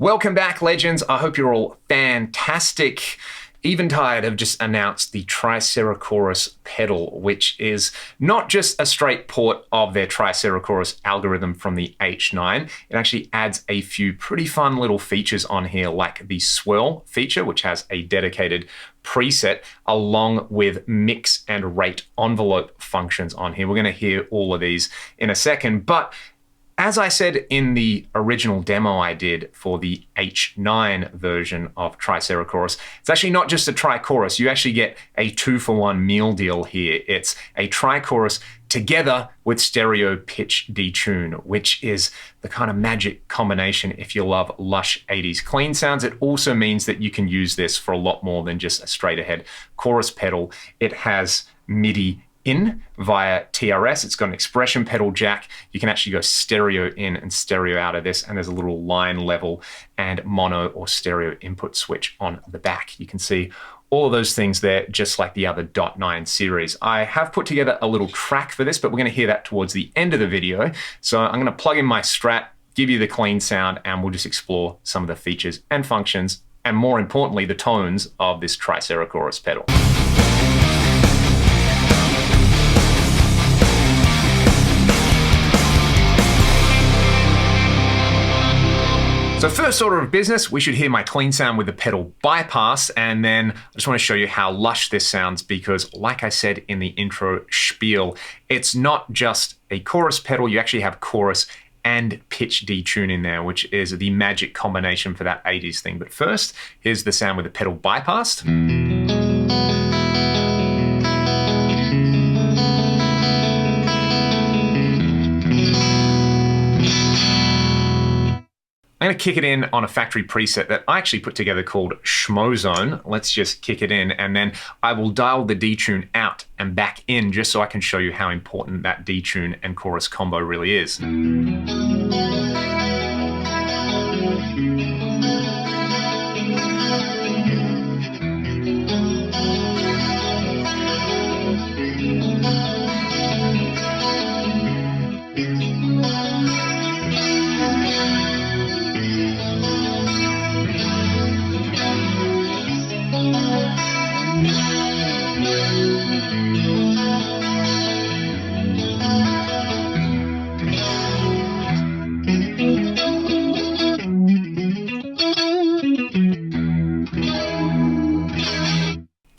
Welcome back, legends. I hope you're all fantastic. Eventide have just announced the Tricerachorus pedal, which is not just a straight port of their Tricerachorus algorithm from the H9. It actually adds a few pretty fun little features on here, like the swirl feature, which has a dedicated preset, along with mix and rate envelope functions on here. We're going to hear all of these in a second, but as I said in the original demo I did for the H9 version of Tricerachorus, it's actually not just a tri-chorus. You actually get a 2-for-1 meal deal here. It's a tri-chorus together with stereo pitch detune, which is the kind of magic combination if you love lush 80s clean sounds. It also means that you can use this for a lot more than just a straight ahead chorus pedal. It has MIDI in via TRS. It's got an expression pedal jack. You can actually go stereo in and stereo out of this, and there's a little line level and mono or stereo input switch on the back. You can see all of those things there, just like the other .9 series. I have put together a little track for this, but we're going to hear that towards the end of the video. So I'm going to plug in my Strat, give you the clean sound, and we'll just explore some of the features and functions, and more importantly, the tones of this Tricerachorus pedal. So first order of business, we should hear my clean sound with the pedal bypass, and then I just want to show you how lush this sounds because, like I said in the intro spiel, it's not just a chorus pedal, you actually have chorus and pitch detune in there, which is the magic combination for that 80s thing. But first, here's the sound with the pedal bypassed. I'm going to kick it in on a factory preset that I actually put together called Schmozone. Let's just kick it in, and then I will dial the detune out and back in just so I can show you how important that detune and chorus combo really is.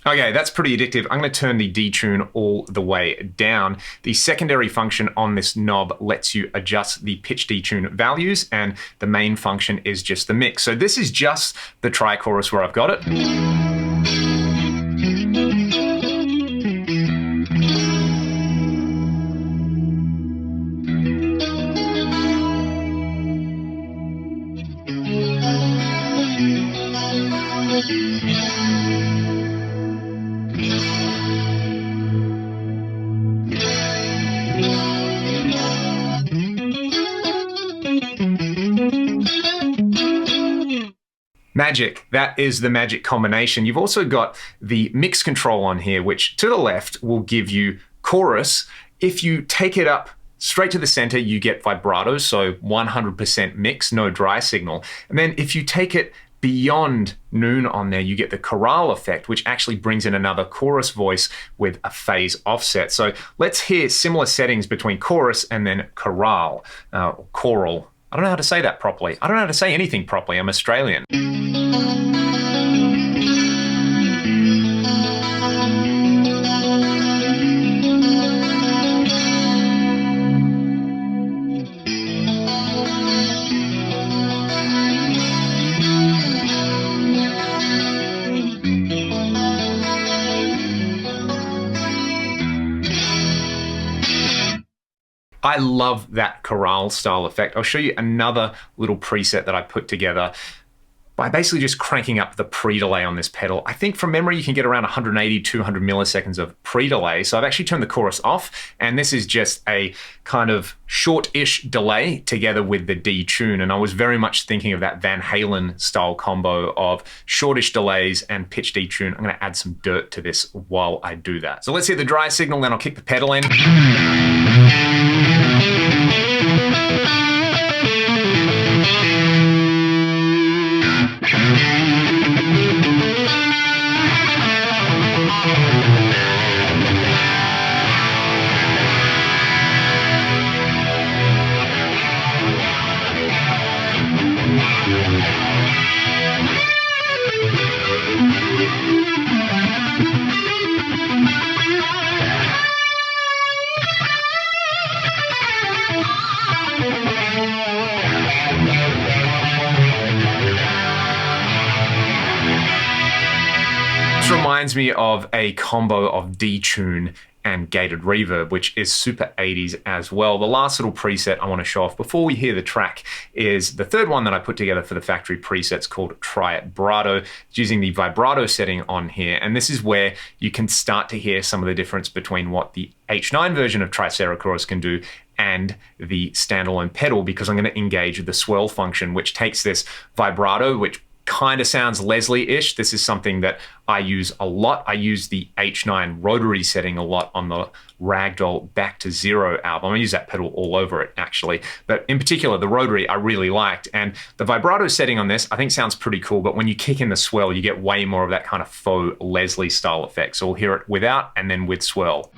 Okay, that's pretty addictive. I'm going to turn the detune all the way down. The secondary function on this knob lets you adjust the pitch detune values, and the main function is just the mix. So this is just the tri-chorus where I've got it. Magic, that is the magic combination. You've also got the mix control on here, which to the left will give you chorus. If you take it up straight to the center, you get vibrato, so 100% mix, no dry signal. And then if you take it beyond noon on there, you get the chorale effect, which actually brings in another chorus voice with a phase offset. So let's hear similar settings between chorus and then chorale, choral. I don't know how to say that properly. I don't know how to say anything properly. I'm Australian. I love that chorale style effect. I'll show you another little preset that I put together by basically just cranking up the pre-delay on this pedal. I think from memory, you can get around 180, 200 milliseconds of pre-delay. So I've actually turned the chorus off, and this is just a kind of short-ish delay together with the detune. And I was very much thinking of that Van Halen style combo of shortish delays and pitch detune. I'm gonna add some dirt to this while I do that. So let's hear the dry signal, then I'll kick the pedal in. This reminds me of a combo of Detune and gated reverb, which is super 80s as well. The last little preset I want to show off before we hear the track is the third one that I put together for the factory presets called Tricerachorus. It's using the vibrato setting on here, and this is where you can start to hear some of the difference between what the H9 version of Tricerachorus can do and the standalone pedal, because I'm going to engage the swell function, which takes this vibrato, which kind of sounds Leslie-ish. This is something that I use a lot. I use the H9 rotary setting a lot on the Ragdoll Back to Zero album. I use that pedal all over it, actually. But in particular, the rotary I really liked. And the vibrato setting on this, I think sounds pretty cool. But when you kick in the swell, you get way more of that kind of faux Leslie style effect. So we'll hear it without and then with swell.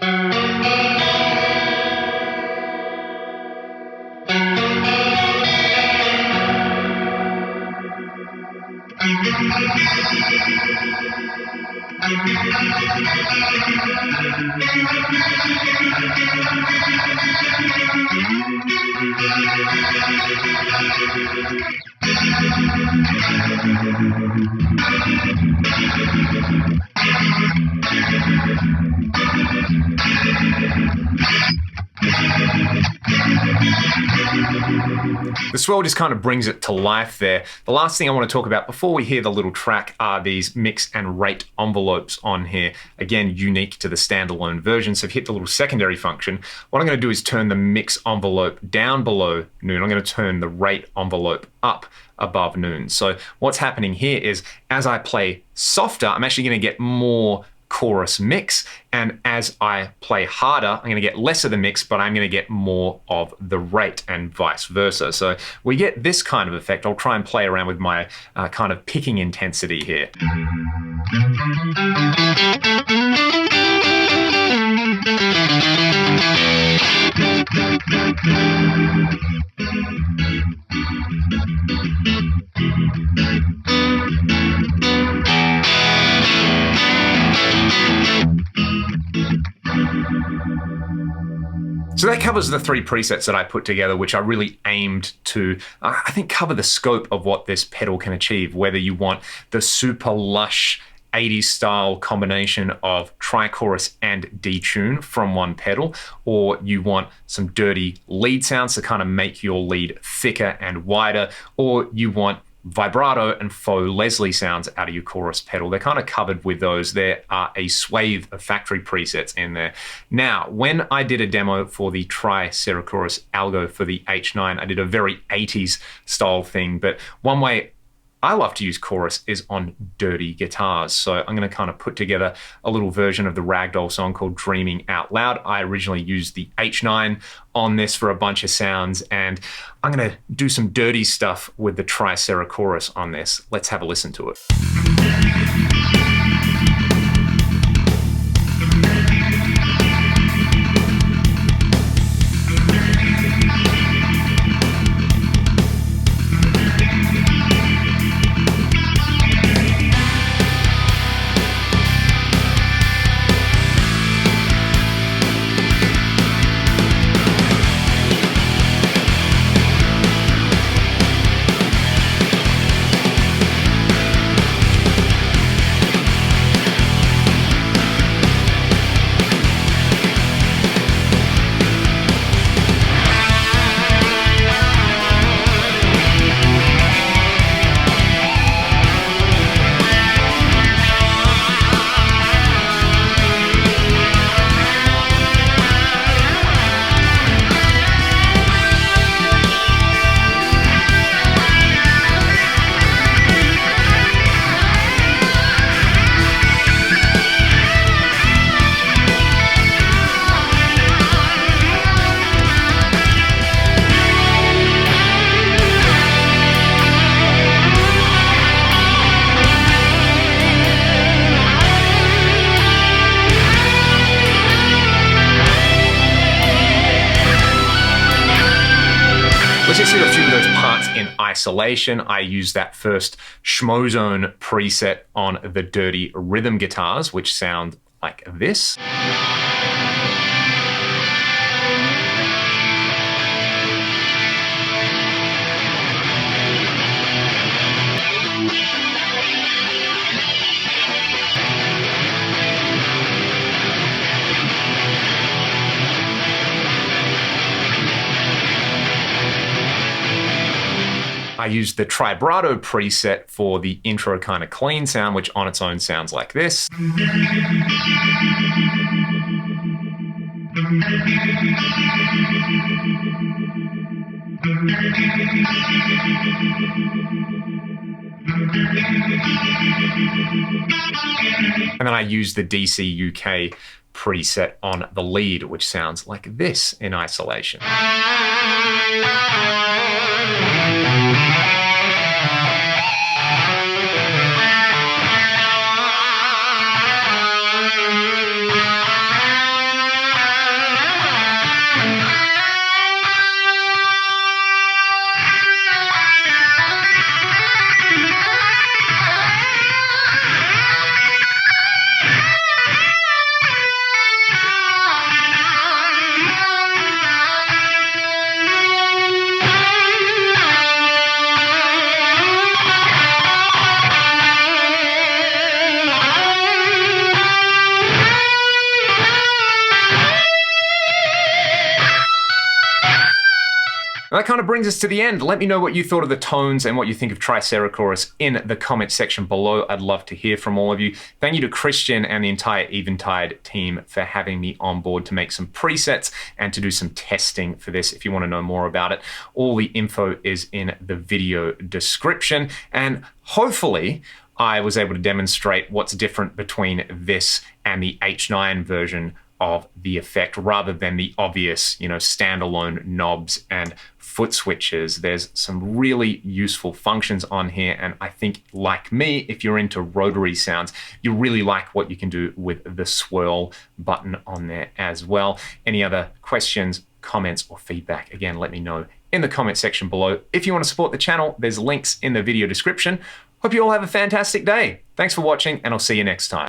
The swell just kind of brings it to life there. The last thing I want to talk about before we hear the little track are these mix and rate envelopes on here. Again, unique to the standalone version. So if you hit the little secondary function, what I'm going to do is turn the mix envelope down below noon. I'm going to turn the rate envelope up above noon. So what's happening here is as I play softer, I'm actually going to get more chorus mix, and as I play harder, I'm going to get less of the mix, but I'm going to get more of the rate, and vice versa. So we get this kind of effect. I'll try and play around with my kind of picking intensity here. So that covers the three presets that I put together, which I really aimed to, I think, cover the scope of what this pedal can achieve, whether you want the super lush 80s style combination of tri-chorus and detune from one pedal, or you want some dirty lead sounds to kind of make your lead thicker and wider, or you want vibrato and faux Leslie sounds out of your chorus pedal. They're kind of covered with those. There are a swathe of factory presets in there. Now, when I did a demo for the Tricerachorus algo for the H9, I did a very 80s style thing, but one way I love to use chorus is on dirty guitars. So I'm going to kind of put together a little version of the Ragdoll song called Dreaming Out Loud. I originally used the H9 on this for a bunch of sounds, and I'm going to do some dirty stuff with the Tricerachorus on this. Let's have a listen to it. isolation. I use that first Schmozone preset on the dirty rhythm guitars, which sound like this. I used the Tribrato preset for the intro kind of clean sound, which on its own sounds like this. And then I used the DC UK preset on the lead, which sounds like this in isolation. That kind of brings us to the end. Let me know what you thought of the tones and what you think of Tricerachorus in the comment section below. I'd love to hear from all of you. Thank you to Christian and the entire Eventide team for having me on board to make some presets and to do some testing for this. If you want to know more about it, all the info is in the video description. And hopefully, I was able to demonstrate what's different between this and the H9 version of the effect, rather than the obvious, standalone knobs and foot switches. There's some really useful functions on here, and I think, like me, if you're into rotary sounds, you really like what you can do with the swirl button on there as well. Any other questions, comments, or feedback, again, let me know in the comment section below. If you want to support the channel, there's links in the video description. Hope you all have a fantastic day. Thanks for watching, and I'll see you next time.